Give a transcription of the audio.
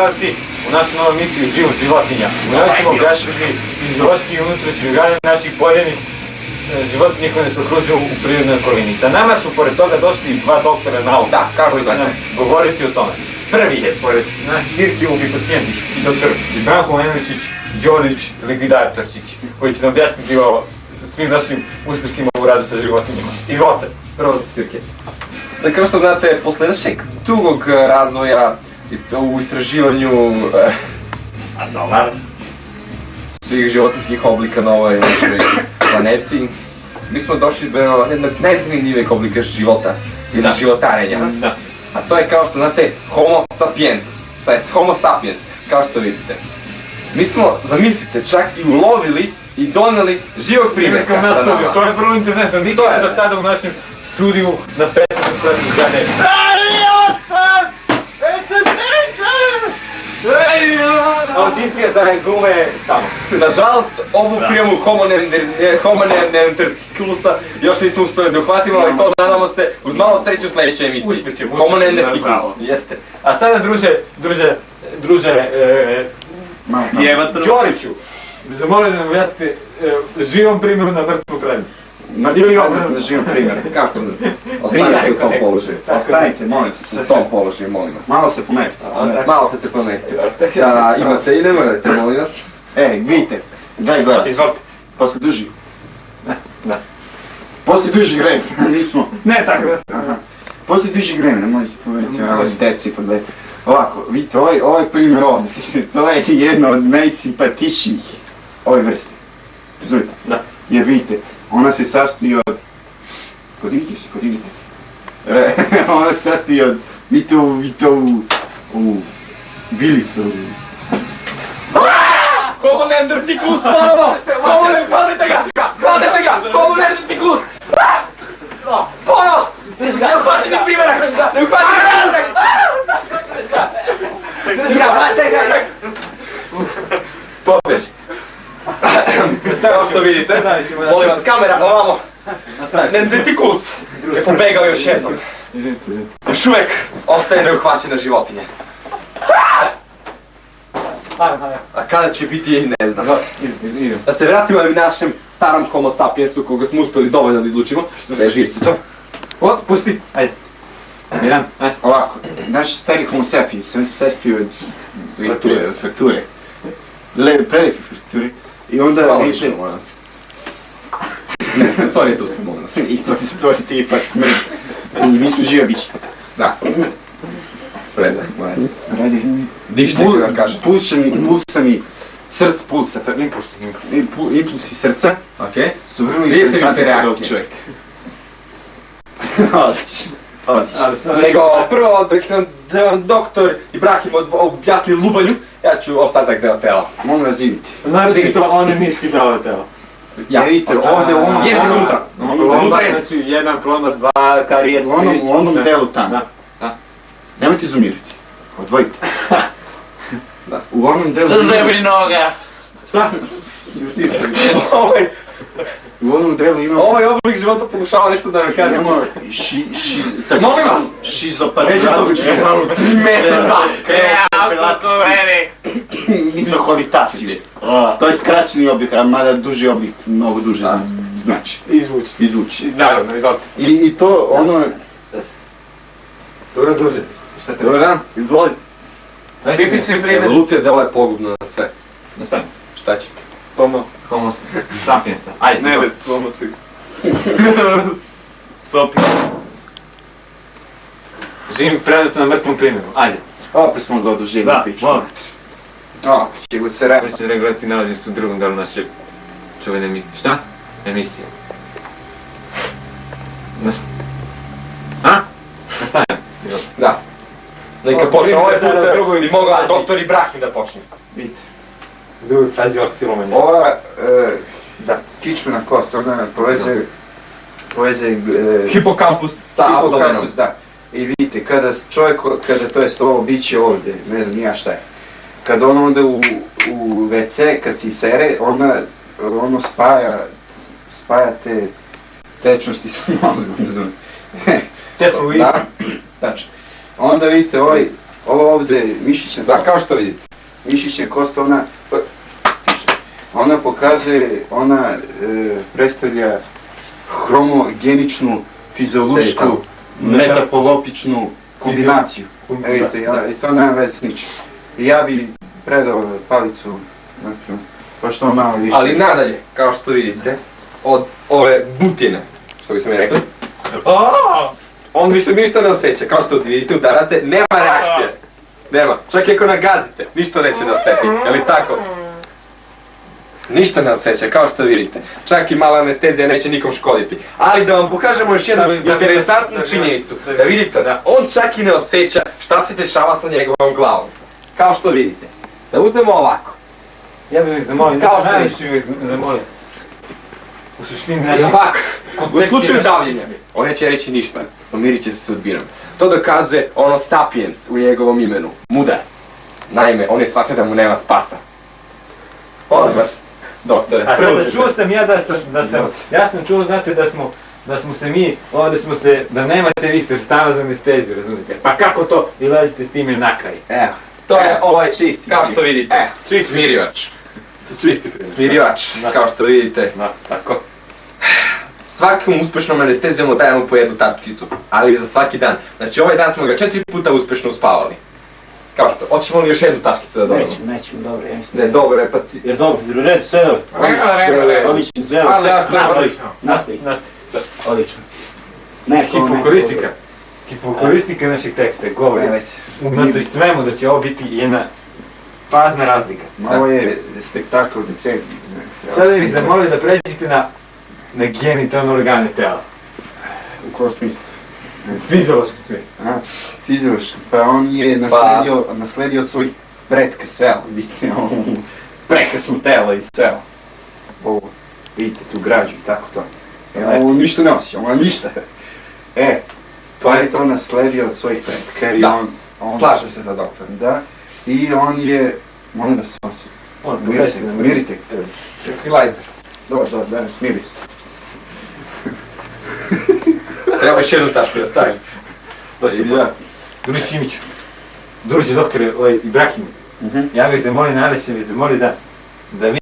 gledalci, u našoj novoj emisiji Život životinja. U ćemo objašnjati fiziološki i unutrašnji organe naših poljenih životinje koje nas okružuju u prirodnoj okolini. Sa nama su pored toga došli dva doktora nauka koji će nam govoriti o tome. Prvi je, pored nas cirkilugi pacijentić, doktor Branko Enričić, Đorić Likvidatorčić, koji će nam objasniti o svim našim uspjesima u radu sa životinjama. Izvolite, prvo Sirke. Da, kao što znate, posle našeg dugog razvoja u istraživanju svih životinjskih oblika na ovoj našoj planeti, mi smo došli do jednog najzanimljivijeg oblika života ili životarenja. A to je, kao što znate, Homo sapientus, to je Homo sapiens, kao što vidite. Mi smo, zamislite, čak i ulovili i doneli živog primjerka sa nama. To je vrlo interesantno, nikad do sada u našem studiju na 15 sprati zgrade. Audicija za gume tamo. Nažalost, ovu prijamu Homo neanderticulusa još nismo uspjeli da uhvatimo, ali to nadamo se uz malo sreće u sljedećoj emisiji. Uspjećemo. Homo neanderticulus. Jeste. A sada, druže, Đoriću, zamolim da nam objasnite živom primjeru na mrtvu kralju. Ili na živom primjeru, kao što Ostanite u tom položaju. Ostanite, molim se. U tom položaju, molim vas. Malo se pomerite. Malo ste se pomerite. Imate i ne morate, molim vas. Vidite, dragi gledalci. Izvolite. Poslije dužih. Da. Poslije dužih vremena, nismo. Ne, tako da. Poslije dužih vremena, možete pomeriti ovo deci i pogledajte. Ovako, vidite, ovaj primjer ovdje, to je jedno od najsimpatičnijih ove vrste. Razumite? Da. Jer vidite, ona se sastoji od... Podigite se. Ona se sastoji od... Vidite u vilicu. Homo neanderticculus ponovo! Hvatite ga! Homo neanderticculus! Ponovo! Neuhvaćeni primjerak! Pobeži. Kao što vidite, molim vas, kamera, ovamo. Neanderticculus je pobegao još jednom. Još uvijek ostaje neuhvaćena životinja. A kada će biti, ne znam. Da se vratimo i našem starom Homo sapiensu koga smo uspjeli dovoljno da izlučimo. Da je živ. Pusti, ajde. Jedan, ajde. Ovako, naš stari Homo sapiens se sastoji od frakture. Prelepe frakture. I onda... Hvala više, molim vas. Ne, to je tu, molim vas. I to se stvorite ipak smrt. I mi su živa bića. Da. Predak, moja. Radi. Dište ti vam kažem. Pulsa mi, src pulsa. Impulsi srca. Okej. Su vrlo interesantne kod ovog čovjeka. Nego prvo da vam doktor Ibrahim objasni lubanju, ja ću ostatak deo tela. Molim vas zivite. Naravno to one miški deo tela. Ja vidite, ovdje u onom... Jeste unutra. Znači, jedan klonor, dva karijes. U onom delu tamo. Nemojte izumirati. Odvojite. U onom delu... Zebri noga! Šta? U onom delu imamo... Ovaj oblik života pokušava nešto da mi kažem. Imamo Molim vas! Šizopatologičku... 3 mjeseca! Izoholitaciju. To je skraćeni oblik, a mada duži oblik, mnogo duže znači. Izvuči. Naravno, izvolite. I to ono... Dobro, druže. Dobar dan, izvolite. Tipični primjer. Evolucija dela je pogubna na sve. Nastavim. Šta ćete? Homo sapiensa. Ajde. Ne već, homo sapiens. Živim predmetu na mrtvom primjeru. Ajde. Opet smo ga odužili piću. Opet će go se reći. Vršće regulaciji nalazi su u drugom delu naše čuvene emisije. Šta? Emisije. Nastavim. Da. Neka počne ovaj put bi mogla doktor Ibrahim da počne. Vidite. Drugi fazi silovanja. Ova kičmena kost, ona poveze Hipokampus sa abdomenom. Da. I vidite, kada čovjek, to jest ovo biće ovdje, ne znam nija šta je, kada on onda u WC, kad si sere, ono spaja te tečnosti sa mozgom, razumijete. Te fluide. Da, tačno. Onda vidite, ovaj Ovo ovdje mišićna Da, kost. kao što vidite. Mišićna kost, ona pokazuje, ona predstavlja hromogeničnu, fiziološku, metapolopičnu kombinaciju. Vidite, i to nema veze s ničim. I ja bi predao palicu, znači, pošto on malo više. Ali nadalje, kao što vidite, od ove butine, što bismo mi rekli, on više ništa ne osjeća, kao što vidite, udarate, nema reakcije. Nema, čak i ako nagazite, ništa neće da osjeti, je li tako? Ništa ne osjeća, kao što vidite. Čak i mala anestezija neće nikom škoditi. Ali da vam pokažemo još jednu interesantnu činjenicu. Da vidite da on čak i ne osjeća šta se dešava sa njegovom glavom. Kao što vidite. Da uzmemo ovako. Ja bih ih zamolio, Kao što najviše bih ih zamolio. U suštini, I ovako, u slučaju davljenja, on neće reći ništa, pomirit će se sudbinom. To dokazuje ono sapiens u njegovom imenu, mudar. Naime, on je shvatio da mu nema spasa. Molim vas, doktore, A sada preuzmite. čuo sam ja ja sam čuo, znate, da smo se mi, ovdje smo se, da nemate vi sredstava za anesteziju, razumijete? Pa kako to vi lazite s time na kraj? Evo, To je ovaj, čisti. kao što vidite, smirivač. Čisti Smirivač, kao što vidite. Da, tako. Svakom uspešnom anestezijom mu dajemo po jednu tačkicu, ali za svaki dan. Znači ovaj dan smo ga 4 puta uspešno uspavali. Kao što, hoćemo li još jednu tačkicu da dobijemo? Nećemo, dobro, ja mislim. Ne, dobro je, pa ci... Jer dobro, u redu, sve dobro. Odlično, sve Ali ja što je Nastavi. Odlično. Hipokoristika. Hipokoristika našeg teksta govori. Unatoč svemu da će ovo biti jedna fazna razlika. Ovo je spektakl decenije. Sada bih zamolio da pređete na genitalne organe tela. U kojem smislu? U fiziološki smislu. Fiziološki, pa on je nasledio od svojih pretka sve, vidite, prekrasno telo i sve. Ovo, vidite, tu građu i tako to. On ništa ne osjeća, on ništa. On je to nasledio od svojih pretka. Da, slažem se za doktorom. Da, i on je, molim da se osjeća. Mirite. Tranquilizer. Dobro, da, smiri se. Treba još jednu tačku da stavim. Druži Čimiću. Druži doktore Ibrahim. Ja bih zamolio, najveće bih zamolio da